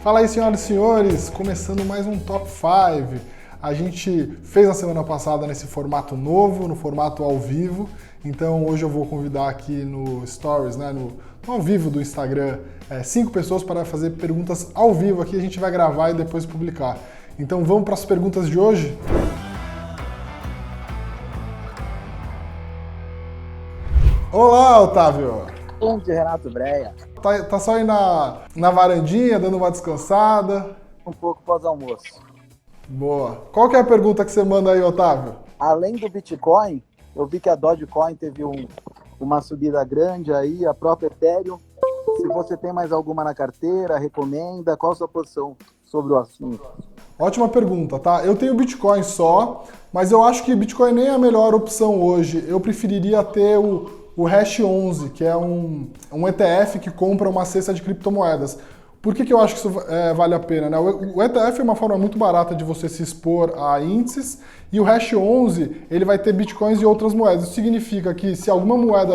Fala aí, senhoras e senhores, começando mais um Top 5. A gente fez na semana passada nesse formato novo, no formato ao vivo. Então hoje eu vou convidar aqui no Stories, no ao vivo do Instagram, 5 pessoas para fazer perguntas ao vivo aqui. A gente vai gravar e depois publicar. Então vamos para as perguntas de hoje? Olá, Otávio! Bom dia, Renato Breia. Tá só aí na varandinha, dando uma descansada? Um pouco pós-almoço. Boa. Qual que é a pergunta que você manda aí, Otávio? Além do Bitcoin, eu vi que a Dogecoin teve uma subida grande aí, a própria Ethereum. Se você tem mais alguma na carteira, recomenda? Qual a sua posição sobre o assunto? Ótima pergunta, tá? Eu tenho Bitcoin só, mas eu acho que Bitcoin nem é a melhor opção hoje. Eu preferiria ter o Hash 11, que é um ETF que compra uma cesta de criptomoedas. Por que eu acho que isso vale a pena, né? O ETF é uma forma muito barata de você se expor a índices, e o Hash 11 ele vai ter bitcoins e outras moedas. Isso significa que se alguma moeda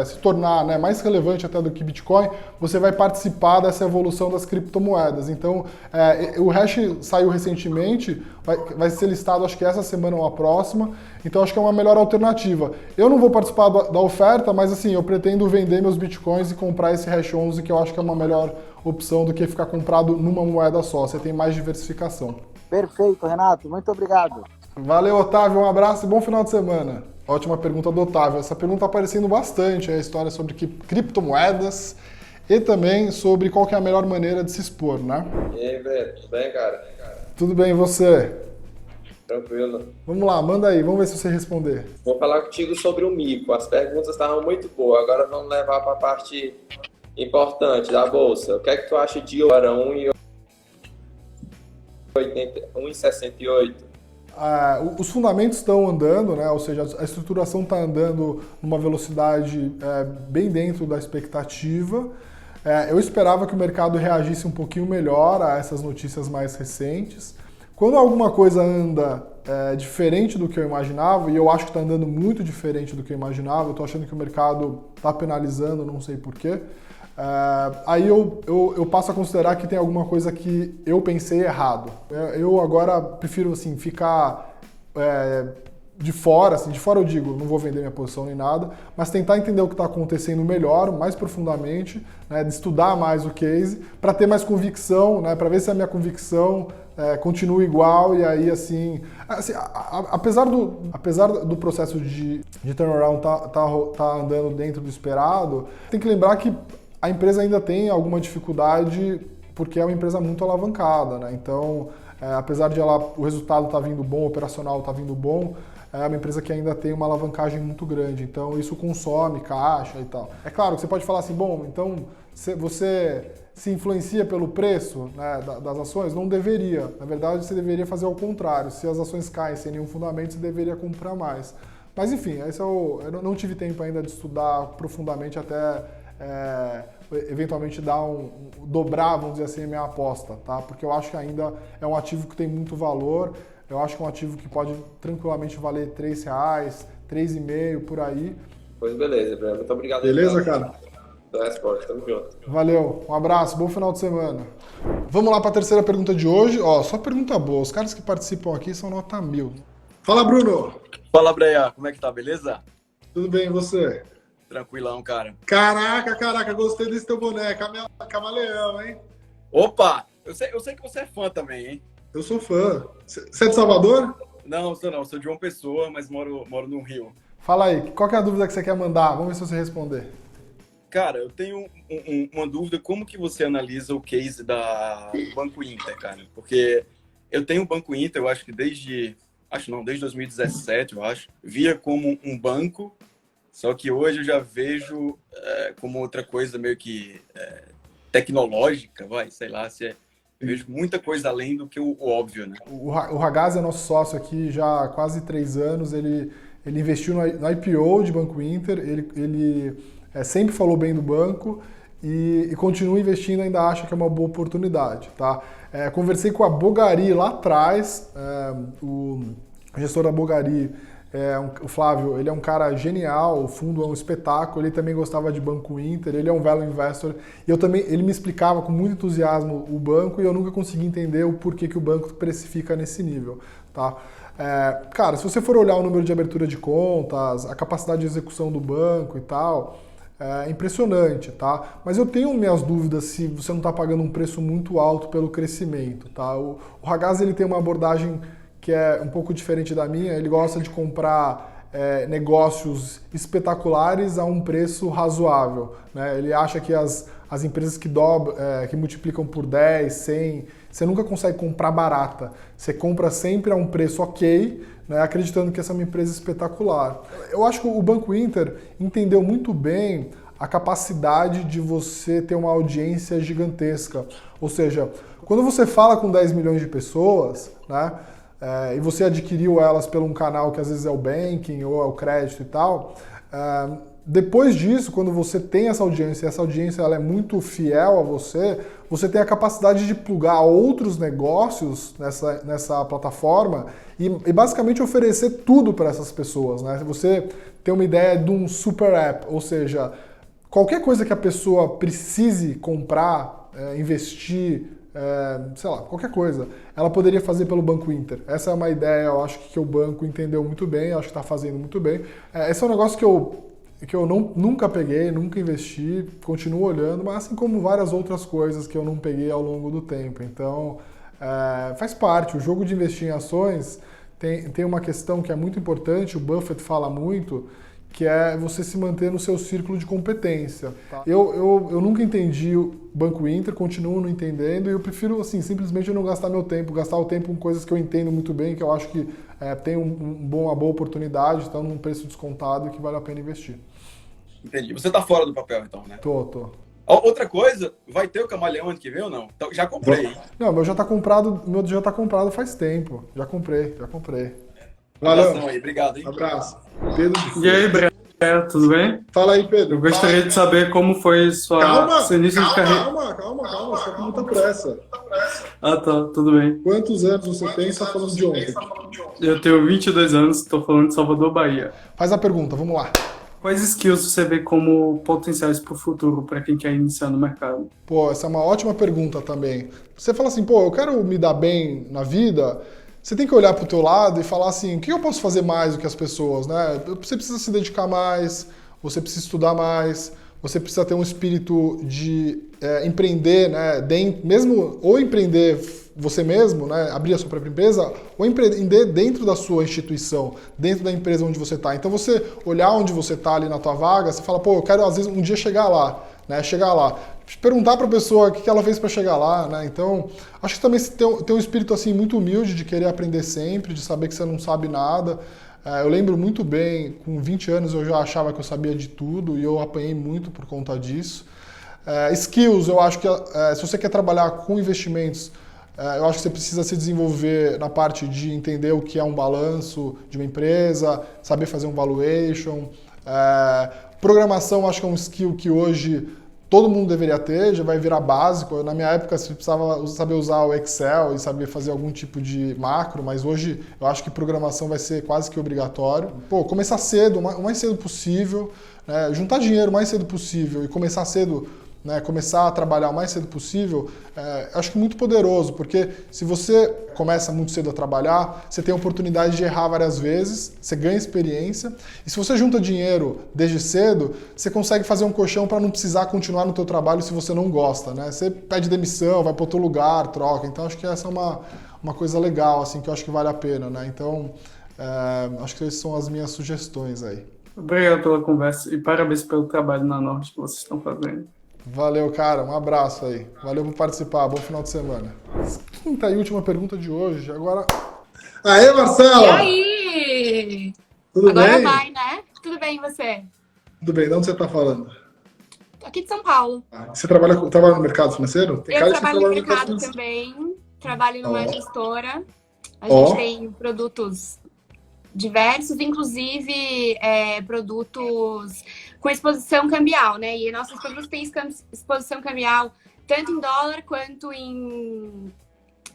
se tornar mais relevante até do que Bitcoin, você vai participar dessa evolução das criptomoedas. Então, o Hash saiu recentemente, vai ser listado acho que essa semana ou a próxima, então acho que é uma melhor alternativa. Eu não vou participar da oferta, mas assim, eu pretendo vender meus bitcoins e comprar esse Hash 11, que eu acho que é uma melhor opção do que ficar comprado numa moeda só. Você tem mais diversificação. Perfeito, Renato. Muito obrigado. Valeu, Otávio. Um abraço e bom final de semana. Ótima pergunta do Otávio. Essa pergunta está aparecendo bastante, a história sobre criptomoedas e também sobre qual que é a melhor maneira de se expor, né? E aí, velho, tudo bem, cara? Tudo bem, e você? Tranquilo. Vamos lá, manda aí, vamos ver se você responder. Vou falar contigo sobre o mico. As perguntas estavam muito boas, agora vamos levar para a parte importante da bolsa. O que é que tu acha de agora 1,68? Os fundamentos estão andando, né? Ou seja, a estruturação está andando numa velocidade bem dentro da expectativa. Eu esperava que o mercado reagisse um pouquinho melhor a essas notícias mais recentes. Quando alguma coisa anda diferente do que eu imaginava, e eu acho que está andando muito diferente do que eu imaginava, eu estou achando que o mercado está penalizando, não sei porquê, aí eu passo a considerar que tem alguma coisa que eu pensei errado. Eu agora prefiro assim, ficar de fora eu digo, não vou vender minha posição nem nada, mas tentar entender o que está acontecendo melhor, mais profundamente, de estudar mais o case, para ter mais convicção, para ver se a minha convicção continua igual, e aí assim apesar do processo de turnaround tá andando dentro do esperado, tem que lembrar que a empresa ainda tem alguma dificuldade porque é uma empresa muito alavancada, né? Então, apesar de o resultado tá vindo bom, o operacional tá vindo bom, é uma empresa que ainda tem uma alavancagem muito grande, então isso consome caixa e tal. É claro que você pode falar assim, bom, então você se influencia pelo preço, das ações? Não deveria. Na verdade, você deveria fazer ao contrário. Se as ações caem sem nenhum fundamento, você deveria comprar mais. Mas enfim, eu não tive tempo ainda de estudar profundamente até eventualmente dobrar, vamos dizer assim, a minha aposta, tá? Porque eu acho que ainda é um ativo que tem muito valor. Eu acho que é um ativo que pode tranquilamente valer R$3, R$3,5 por aí. Pois beleza, Breno. Muito obrigado. Beleza, cara? Da resposta. Tamo junto. Valeu, um abraço, bom final de semana. Vamos lá para a terceira pergunta de hoje. Ó, só pergunta boa. Os caras que participam aqui são nota 1000. Fala, Bruno. Fala, Breia. Como é que tá? Beleza? Tudo bem, e você? Tranquilão, cara. Caraca, gostei desse teu boné. Camaleão, hein? Opa! Eu sei que você é fã também, hein? Eu sou fã. Você é de Salvador? Não. Sou de João Pessoa, mas moro no Rio. Fala aí, qual que é a dúvida que você quer mandar? Vamos ver se você responder. Cara, eu tenho uma dúvida. Como que você analisa o case do Banco Inter, cara? Porque eu tenho o Banco Inter, eu acho que desde 2017, eu acho. Via como um banco, só que hoje eu já vejo como outra coisa meio que tecnológica, sei lá, eu vejo muita coisa além do que o óbvio, né? O Ragazzi é nosso sócio aqui já há quase 3 anos, ele investiu no IPO de Banco Inter, ele sempre falou bem do banco e continua investindo, ainda acha que é uma boa oportunidade, tá? Conversei com a Bogari lá atrás, o gestor da Bogari O Flávio, ele é um cara genial, o fundo é um espetáculo, ele também gostava de Banco Inter, ele é um value investor, e ele me explicava com muito entusiasmo o banco e eu nunca consegui entender o porquê que o banco precifica nesse nível, tá? Cara, se você for olhar o número de abertura de contas, a capacidade de execução do banco e tal, é impressionante, tá? Mas eu tenho minhas dúvidas se você não está pagando um preço muito alto pelo crescimento, tá? O Ragaz, ele tem uma abordagem que é um pouco diferente da minha, ele gosta de comprar negócios espetaculares a um preço razoável, né? Ele acha que as empresas que multiplicam por 10, 100, você nunca consegue comprar barata, você compra sempre a um preço ok, né, acreditando que essa é uma empresa espetacular. Eu acho que o Banco Inter entendeu muito bem a capacidade de você ter uma audiência gigantesca. Ou seja, quando você fala com 10 milhões de pessoas, né, e você adquiriu elas por um canal que às vezes é o banking ou é o crédito e tal, depois disso, quando você tem essa audiência e essa audiência ela é muito fiel a você, você tem a capacidade de plugar outros negócios nessa plataforma e basicamente oferecer tudo para essas pessoas, né? Você tem uma ideia de um super app, ou seja, qualquer coisa que a pessoa precise comprar, investir, sei lá, qualquer coisa, ela poderia fazer pelo Banco Inter. Essa é uma ideia, eu acho que o banco entendeu muito bem, acho que está fazendo muito bem. Esse é um negócio que eu nunca peguei, nunca investi, continuo olhando, mas assim como várias outras coisas que eu não peguei ao longo do tempo. Então, faz parte. O jogo de investir em ações tem uma questão que é muito importante, o Buffett fala muito, que é você se manter no seu círculo de competência. Tá? Eu nunca entendi o Banco Inter, continuo não entendendo, e eu prefiro assim, simplesmente não gastar meu tempo, gastar o tempo com coisas que eu entendo muito bem, que eu acho que tem uma boa oportunidade, estão num preço descontado e que vale a pena investir. Entendi. Você tá fora do papel, então, né? Tô. Outra coisa, vai ter o Camaleão ano que vem ou não? Então, já comprei. Não, meu já tá comprado faz tempo. Já comprei. Valeu. Aí, obrigado, hein? Abraço. Pedro. E aí, Breno, tudo bem? Fala aí, Pedro. Eu gostaria de saber como foi seu início de carreira. Calma, você tá com muita pressa. Ah, tá, tudo bem. Quantos anos você tem? Você tá falando de ontem. Eu tenho 22 anos, estou falando de Salvador, Bahia. Faz a pergunta, vamos lá. Quais skills você vê como potenciais para o futuro, para quem quer iniciar no mercado? Pô, essa é uma ótima pergunta também. Você fala assim, pô, eu quero me dar bem na vida, você tem que olhar pro teu lado e falar assim, o que eu posso fazer mais do que as pessoas, né? Você precisa se dedicar mais, você precisa estudar mais, você precisa ter um espírito de empreender, né? Mesmo ou empreender você mesmo, né? Abrir a sua própria empresa, ou empreender dentro da sua instituição, dentro da empresa onde você está. Então você olhar onde você está ali na tua vaga, você fala, pô, eu quero às vezes um dia chegar lá, né? Chegar lá. Perguntar para a pessoa o que ela fez para chegar lá, né? Então, acho que também tem um espírito assim muito humilde de querer aprender sempre, de saber que você não sabe nada. Eu lembro muito bem, com 20 anos eu já achava que eu sabia de tudo e eu apanhei muito por conta disso. Skills, eu acho que se você quer trabalhar com investimentos, eu acho que você precisa se desenvolver na parte de entender o que é um balanço de uma empresa, saber fazer um valuation. Programação, acho que é um skill que hoje todo mundo deveria ter, já vai virar básico. Na minha época, você precisava saber usar o Excel e saber fazer algum tipo de macro, mas hoje eu acho que programação vai ser quase que obrigatório. Pô, começar cedo, o mais cedo possível, né? Juntar dinheiro o mais cedo possível e começar cedo, né? Começar a trabalhar o mais cedo possível, acho que muito poderoso, porque se você começa muito cedo a trabalhar, você tem a oportunidade de errar várias vezes, você ganha experiência, e se você junta dinheiro desde cedo, você consegue fazer um colchão para não precisar continuar no teu trabalho se você não gosta, né? Você pede demissão, vai para outro lugar, troca, então acho que essa é uma coisa legal, assim, que eu acho que vale a pena, né? Então, acho que essas são as minhas sugestões aí. Obrigado pela conversa e parabéns pelo trabalho na Norte que vocês estão fazendo. Valeu, cara. Um abraço aí. Valeu por participar. Bom final de semana. Quinta e última pergunta de hoje. Agora... Aê, Marcelo! E aí? Tudo Agora bem? vai, né? Tudo bem, e você? Tudo bem. De onde você está falando? Tô aqui de São Paulo. Você trabalha no mercado financeiro? Tem Eu cara de que trabalho no trabalha mercado financeiro. também. Trabalho numa Ó. gestora. A Ó. gente tem produtos diversos, inclusive produtos com exposição cambial, né? E nossos produtos têm exposição cambial tanto em dólar quanto em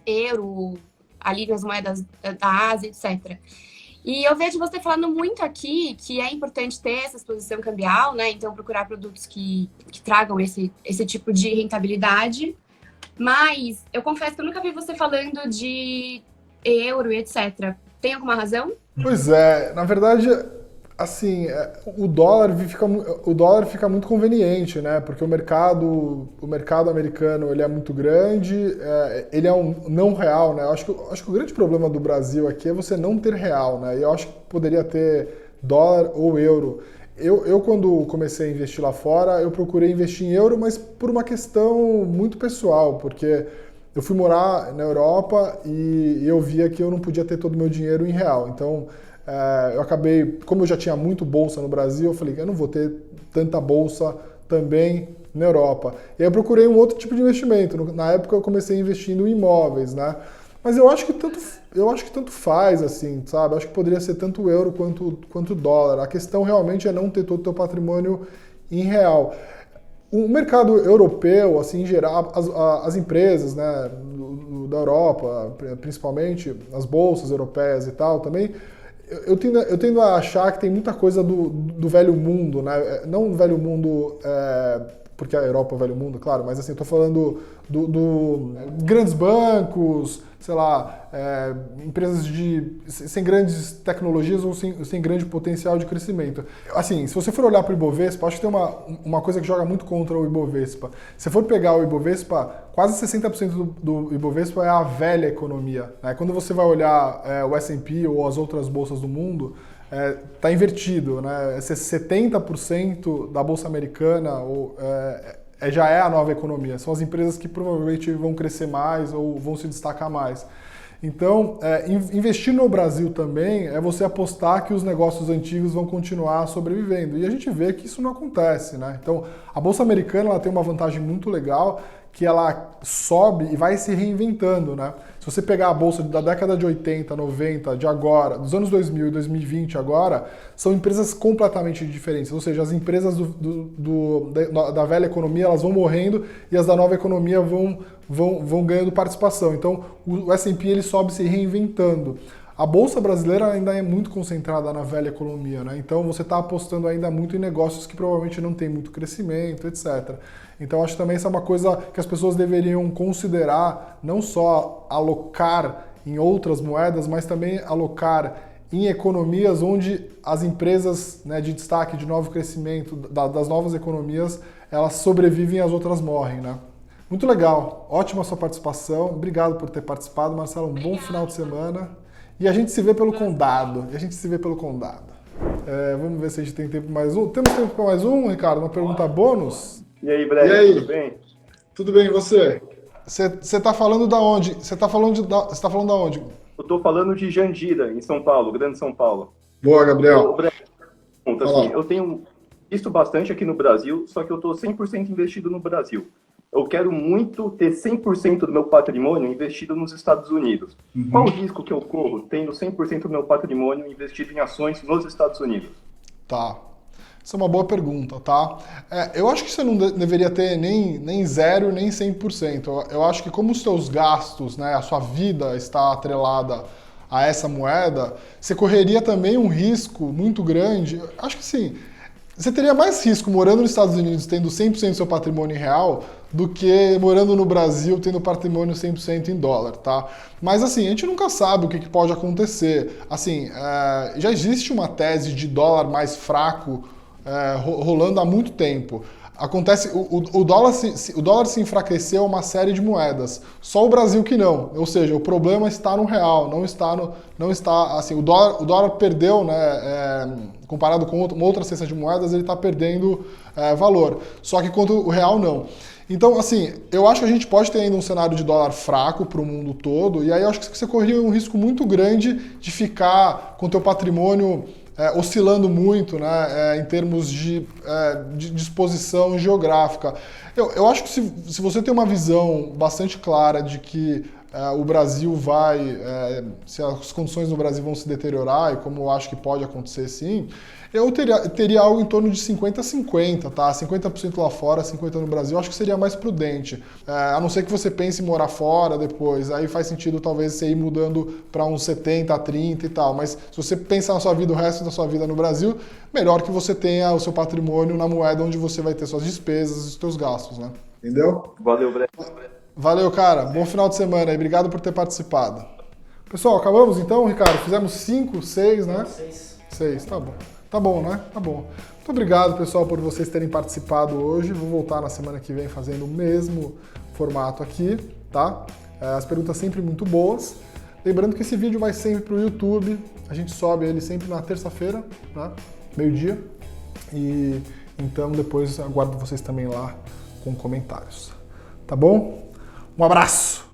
euro, ali nas moedas da Ásia, etc. E eu vejo você falando muito aqui que é importante ter essa exposição cambial, né? Então, procurar produtos que tragam esse tipo de rentabilidade. Mas eu confesso que eu nunca vi você falando de euro e etc. Tem alguma razão? Pois é, na verdade, assim, o dólar fica muito conveniente, né? Porque o mercado americano ele é muito grande, ele é um não real, né? Acho que o grande problema do Brasil aqui é você não ter real, né? E eu acho que poderia ter dólar ou euro. Eu, quando comecei a investir lá fora, eu procurei investir em euro, mas por uma questão muito pessoal, porque eu fui morar na Europa e eu via que eu não podia ter todo o meu dinheiro em real. Então, eu acabei, como eu já tinha muito bolsa no Brasil, eu falei que eu não vou ter tanta bolsa também na Europa. E aí eu procurei um outro tipo de investimento. Na época eu comecei investindo em imóveis, né? Mas eu acho que tanto faz, assim, sabe? Eu acho que poderia ser tanto euro quanto dólar. A questão realmente é não ter todo o teu patrimônio em real. O mercado europeu, assim, em geral, as empresas, né, da Europa, principalmente, as bolsas europeias e tal, também, eu tendo a achar que tem muita coisa do velho mundo, né? Não do velho mundo, porque a Europa é o velho mundo, claro, mas assim, eu tô falando do grandes bancos, sei lá, empresas sem grandes tecnologias ou sem grande potencial de crescimento. Assim, se você for olhar para o Ibovespa, acho que tem uma coisa que joga muito contra o Ibovespa. Se você for pegar o Ibovespa, quase 60% do Ibovespa é a velha economia, né? Quando você vai olhar o S&P ou as outras bolsas do mundo, tá invertido, né? 70% da bolsa americana já é a nova economia. São as empresas que provavelmente vão crescer mais ou vão se destacar mais. Então, investir no Brasil também é você apostar que os negócios antigos vão continuar sobrevivendo. E a gente vê que isso não acontece, né? Então, a Bolsa Americana ela tem uma vantagem muito legal, que ela sobe e vai se reinventando, né? Se você pegar a bolsa da década de 80, 90, de agora, dos anos 2000 e 2020 agora, são empresas completamente diferentes. Ou seja, as empresas da velha economia elas vão morrendo e as da nova economia vão ganhando participação. Então, o S&P ele sobe se reinventando. A bolsa brasileira ainda é muito concentrada na velha economia, né? Então você está apostando ainda muito em negócios que provavelmente não têm muito crescimento, etc. Então acho que também isso é uma coisa que as pessoas deveriam considerar, não só alocar em outras moedas, mas também alocar em economias onde as empresas, né, de destaque, de novo crescimento, das novas economias, elas sobrevivem e as outras morrem, né? Muito legal, ótima a sua participação, obrigado por ter participado, Marcelo, um bom final de semana. E a gente se vê pelo condado. Vamos ver se a gente tem tempo para mais um. Temos tempo para mais um, Ricardo? Uma pergunta bônus? E aí, Breno, tudo bem? Tudo bem, e você? Você está falando da onde? Você está falando da onde? Eu estou falando de Jandira, em São Paulo, Grande São Paulo. Boa, Gabriel. Eu tenho visto bastante aqui no Brasil, só que eu estou 100% investido no Brasil. Eu quero muito ter 100% do meu patrimônio investido nos Estados Unidos. Uhum. Qual o risco que eu corro tendo 100% do meu patrimônio investido em ações nos Estados Unidos? Tá. Essa é uma boa pergunta, tá? Eu acho que você não deveria ter nem 0, nem 100%. Eu acho que como os seus gastos, né, a sua vida está atrelada a essa moeda, você correria também um risco muito grande. Acho que sim. Você teria mais risco morando nos Estados Unidos tendo 100% do seu patrimônio em real do que morando no Brasil tendo patrimônio 100% em dólar, tá? Mas assim, a gente nunca sabe o que pode acontecer. Assim, já existe uma tese de dólar mais fraco rolando há muito tempo. Acontece, o dólar se enfraqueceu a uma série de moedas. Só o Brasil que não. Ou seja, o problema está no real, não está assim, o dólar perdeu, né, comparado com uma outra cesta de moedas, ele está perdendo valor. Só que contra o real não. Então, assim, eu acho que a gente pode ter ainda um cenário de dólar fraco para o mundo todo, e aí eu acho que você corria um risco muito grande de ficar com o teu patrimônio oscilando muito, né, em termos de disposição geográfica. Eu acho que se você tem uma visão bastante clara de que o Brasil vai, se as condições no Brasil vão se deteriorar, e como eu acho que pode acontecer sim, eu teria algo em torno de 50-50, tá? 50% lá fora, 50% no Brasil, eu acho que seria mais prudente. A não ser que você pense em morar fora depois, aí faz sentido talvez você ir mudando para uns 70-30 e tal, mas se você pensar na sua vida, o resto da sua vida no Brasil, melhor que você tenha o seu patrimônio na moeda onde você vai ter suas despesas e os seus gastos, né? Entendeu? Valeu, Breno. Valeu, cara. Bom final de semana aí. Obrigado por ter participado. Pessoal, acabamos então, Ricardo? Fizemos 5, 6, né? 6, tá bom. Tá bom, né? Tá bom. Muito obrigado, pessoal, por vocês terem participado hoje. Vou voltar na semana que vem fazendo o mesmo formato aqui, tá? As perguntas sempre muito boas. Lembrando que esse vídeo vai sempre pro YouTube. A gente sobe ele sempre na terça-feira, né? Meio-dia. E então depois aguardo vocês também lá com comentários. Tá bom? Um abraço!